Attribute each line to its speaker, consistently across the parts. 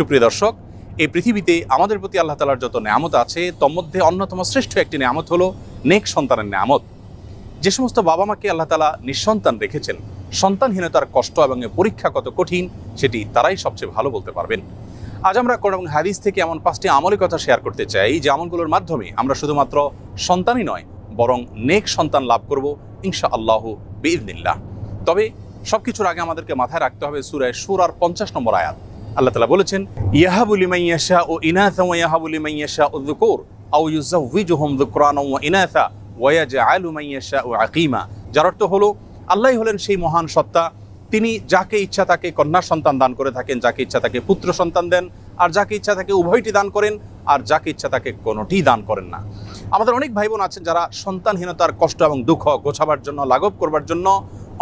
Speaker 1: সুপ্রিয় দর্শক, এই পৃথিবীতে আমাদের প্রতি আল্লাহ তাআলার যত নেয়ামত আছে তোর মধ্যে অন্যতম শ্রেষ্ঠ একটি নেয়ামত হলো নেক সন্তানের নেয়ামত। যে সমস্ত বাবা মাকে আল্লাহ তাআলা নিঃসন্তান রেখেছেন, সন্তানহীনতার কষ্ট এবং পরীক্ষা কত কঠিন সেটি তারাই সবচেয়ে ভালো বলতে পারবেন। আজ আমরা কোরআন এবং হাদিস থেকে এমন 5টি আমলের কথা শেয়ার করতে চাই যে আমলগুলোর মাধ্যমে আমরা শুধুমাত্র সন্তানই নয় বরং নেক সন্তান লাভ করব ইনশাআল্লাহ বিইذনিল্লাহ। তবে সবকিছুর আগে আমাদেরকে মাথায় রাখতে হবে সূরা শুরার 50 নম্বর আয়াত। আল্লাহ তাআলা বলেছেন, ইয়াহাবু লিমান ইয়াশাউ ইনাসা ওয়া ইয়াহাবু লিমান ইয়াশাউ যুকুর আও ইউযাওয়িজুহুম যুকরানা ওয়া ইনাসা ওয়া ইয়াজআলু মান ইয়াশাউ আকীমা। যার অর্থ হলো আল্লাহই হলেন সেই মহান সত্তা, তিনি যাকে ইচ্ছা তাকে কন্যা সন্তান দান করে থাকেন, যাকে ইচ্ছা তাকে পুত্র সন্তান দেন, আর যাকে ইচ্ছা তাকে উভয়টি দান করেন, আর যাকে ইচ্ছা তাকে কোনোটি দান করেন না। আমাদের অনেক ভাই বোন আছেন যারা সন্তানহীনতার কষ্ট এবং দুঃখ গোছাবার জন্য, লাঘব করবার জন্য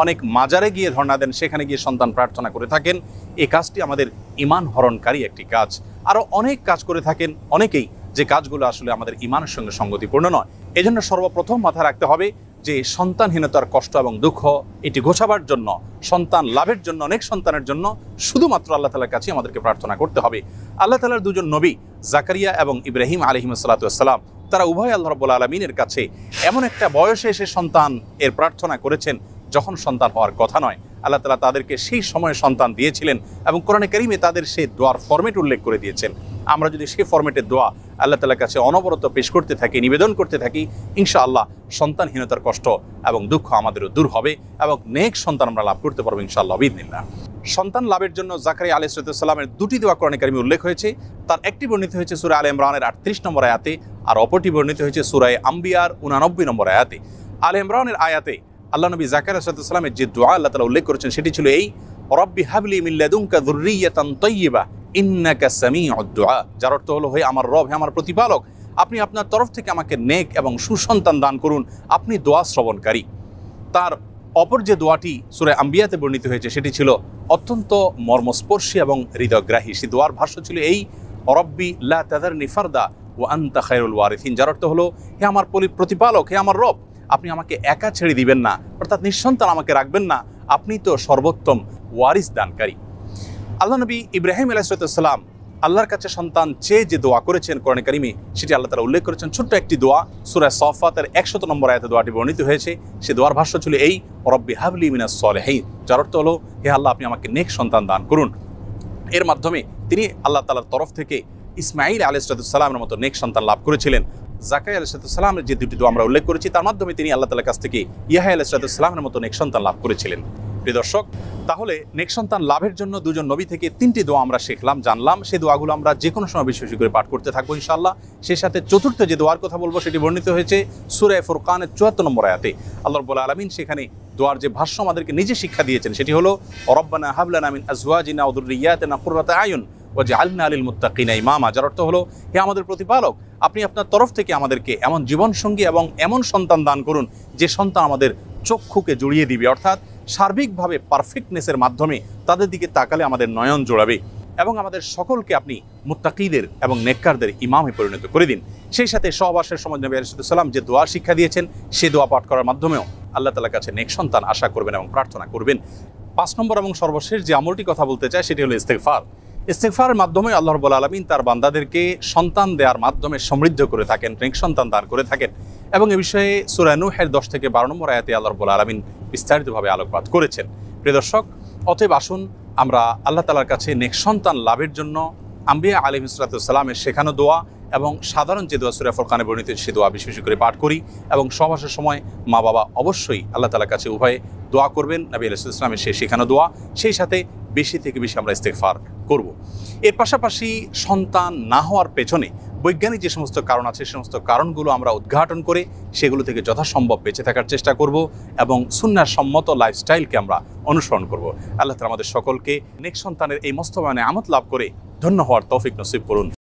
Speaker 1: অনেক মাজারে গিয়ে ধর্ণা দেন, সেখানে গিয়ে সন্তান প্রার্থনা করে থাকেন। এই কাজটি আমাদের ঈমান হরণকারী একটি কাজ। আরও অনেক কাজ করে থাকেন অনেকেই, যে কাজগুলো আসলে আমাদের ঈমানের সঙ্গে সঙ্গতিপূর্ণ নয়। এজন্য সর্বপ্রথম মাথায় রাখতে হবে যে সন্তানহীনতার কষ্ট এবং দুঃখ এটি গোছাবার জন্য, সন্তান লাভের জন্য, অনেক সন্তানের জন্য শুধুমাত্র আল্লাহ তাআলার কাছে আমাদেরকে প্রার্থনা করতে হবে। আল্লাহ তাআলার দুজন নবী জাকারিয়া এবং ইব্রাহিম আলাইহিসসালাম তারা উভয় আল্লাহ রাব্বুল আলামিনের কাছে এমন একটা বয়সে এসে সন্তান এর প্রার্থনা করেছেন যখন সন্তান হওয়ার কথা নয়। আল্লাহ তাআলা তাদেরকে সেই সময়ে সন্তান দিয়েছিলেন এবং কোরআনে কারীমে তাদের সেই দোয়ার ফরম্যাট উল্লেখ করে দিয়েছেন। আমরা যদি সেই ফরম্যাটের দোয়া আল্লাহ তাআলার কাছে অনবরত পেশ করতে থাকি, নিবেদন করতে থাকি, ইনশাআল্লাহ সন্তানহীনতার কষ্ট এবং দুঃখ আমাদেরও দূর হবে এবং নেক সন্তান আমরা লাভ করতে পারবো ইনশাআল্লাহ বিইذনিল্লাহ। সন্তান লাভের জন্য জাকারিয়া আলাইহিস সালামের দুটি দোয়া কোরআনে কারীমে উল্লেখ হয়েছে। তার একটি বর্ণিত হয়েছে সূরা আলে ইমরানের 38 নম্বর আয়াতে, আর অপরটি বর্ণিত হয়েছে সূরা আম্বিয়ার 89 নম্বর আয়াতে। আলে ইমরানের আয়াতে আল্লাহ নবী জাকারিয়া আলাইহিস সালামের যে দোয়া আল্লাহ তাআলা উল্লেখ করেছেন সেটি ছিল এই, রব্বি হাবলি মিন লাদুনকা যুররিয়াতান তাইয়্যিবা ইন্নাকা সামিউদ দুআ। যার অর্থ হলো, হে আমার রব, হে আমার প্রতিপালক, আপনি আপনার তরফ থেকে আমাকে নেক এবং সুসন্তান দান করুন, আপনি দোয়া শ্রবণকারী। তার অপর যে দোয়াটি সূরা আম্বিয়াতে বর্ণিত হয়েছে সেটি ছিল অত্যন্ত মর্মস্পর্শী এবং হৃদয়গ্রাহী। সেই দোয়ার ভাষ্য ছিল এই, রব্বি লা তাযারনি ফারদা ওয়া আনতা খায়রুল ওয়ারিসিন। যার অর্থ হলো, হে আমার প্রতিপালক, হে আমার রব, আপনি আমাকে একা ছেড়ে দিবেন না, অর্থাৎ নিঃসন্তান আমাকে রাখবেন না, আপনি তো সর্বোত্তম ওয়ারিস দানকারী। আল্লাহ নবী ইব্রাহিম আলাইহিস সালাম আল্লাহর কাছে সন্তান চেয়ে যে দোয়া করেছেন কোরআনে কারীমে, সেটি আল্লাহ তাআলা উল্লেখ করেছেন ছোট্ট একটি দোয়া। সূরা সাফফাতের 100 নম্বর আয়াতে দোয়াটি বর্ণিত হয়েছে। সে দোয়ার ভাষ্য ছিল এই, রব্বি হাবলি মিনাস সলিহিন। যার অর্থ হলো, হে আল্লাহ, আপনি আমাকে নেক সন্তান দান করুন। এর মাধ্যমে তিনি আল্লাহ তাআলার তরফ থেকে ইসমাঈল আলাইহিস সালামের মতো নেক সন্তান লাভ করেছিলেন। জাকারিয়া আলাইহিস সালামের যে দুটি দোয়া আমরা উল্লেখ করেছি তার মাধ্যমে তিনি আল্লাহ তাআলার কাছ থেকে ইয়াহইয়া আলাইহিস সালামের মতো নেক সন্তান লাভ করেছিলেন। প্রিয় দর্শক, তাহলে নেক সন্তান লাভের জন্য দুজন নবী থেকে 3টি দোয়া আমরা শিখলাম, জানলাম। সেই দোয়াগুলো আমরা যে কোনো সময় বেশি বেশি করে পাঠ করতে থাকবো ইনশাআল্লাহ। সেই সাথে চতুর্থ যে দোয়ার কথা বলবো সেটি বর্ণিত হয়েছে সূরা ফুরকানের 74 নম্বর আয়াতে। আল্লাহ রাব্বুল আলামিন সেখানে দোয়ার যে ভাষ্য আমাদেরকে নিজে শিক্ষা দিয়েছেন সেটি হলো, রব্বানা হাব লানা মিন আজওয়াজিনা ওয়া যুররিয়াতিনা কুররাতা আয়ুন ওয়াজআলনা লিল মুত্তাকিনা ইমামা। যার অর্থ হলো, হে আমাদের প্রতিপালক, আপনি আপনার তরফ থেকে আমাদেরকে এমন জীবনসঙ্গী এবং এমন সন্তান দান করুন যে সন্তান আমাদের চক্ষুকে জুড়িয়ে দিবে, অর্থাৎ সার্বিকভাবে পারফেক্টনেসের মাধ্যমে তাদের দিকে তাকালে আমাদের নয়ন জোড়াবে, এবং আমাদের সকলকে আপনি মুত্তাকিদের এবং নেককারদের ইমামে পরিণত করে দিন। সেই সাথে সহবাসের সময় নবী আলাইহিস সালাম যে দোয়া শিক্ষা দিয়েছেন সে দোয়া পাঠ করার মাধ্যমেও আল্লাহ তাআলার কাছে নেক সন্তান আশা করবেন এবং প্রার্থনা করবেন। 5 নম্বর এবং সর্বশেষ যে আমলটি কথা বলতে চাই সেটি হলো ইস্তেগফার। ইস্তেগফারের মাধ্যমে আল্লাহ রাব্বুল আলামিন তার বান্দাদেরকে সন্তান দেওয়ার মাধ্যমে সমৃদ্ধ করে থাকেন, নেক সন্তান দান করে থাকেন। এবং এ বিষয়ে সূরা নূহের 10 থেকে 12 নম্বর আয়াতে আল্লাহ রাব্বুল আলামিন বিস্তারিতভাবে আলোকপাত করেছেন। প্রিয় দর্শক, অতএব আসুন আমরা আল্লাহ তাআলার কাছে নেক সন্তান লাভের জন্য আম্বিয়া আলাইহিস সালামের শেখানো দোয়া এবং সাধারণ যে দোয়া সূরা ফুরকানে বর্ণিত সে দোয়া বেশি বেশি করে পাঠ করি, এবং সহবাসের সময় মা বাবা অবশ্যই আল্লাহ তাআলার কাছে উভয়ে দোয়া করবেন, নবী আলাইহিস সালামের সেই শেখানো দোয়া। সেই সাথে বেশি থেকে বেশি আমরা ইস্তেগফার করব। এর পাশাপাশি সন্তান না হওয়ার পেছনে বৈজ্ঞানিক যে সমস্ত কারণ আছে সে সমস্ত কারণগুলো আমরা উদ্ঘাটন করে সেগুলো থেকে যথাসম্ভব বেঁচে থাকার চেষ্টা করব এবং সুন্নাহ সম্মত লাইফস্টাইলকে আমরা অনুসরণ করব। আল্লাহ তাআলা আমাদের সকলকে নেক সন্তানের এই মস্তবানে আমত লাভ করে ধন্য হওয়ার তৌফিক নসিব করুন।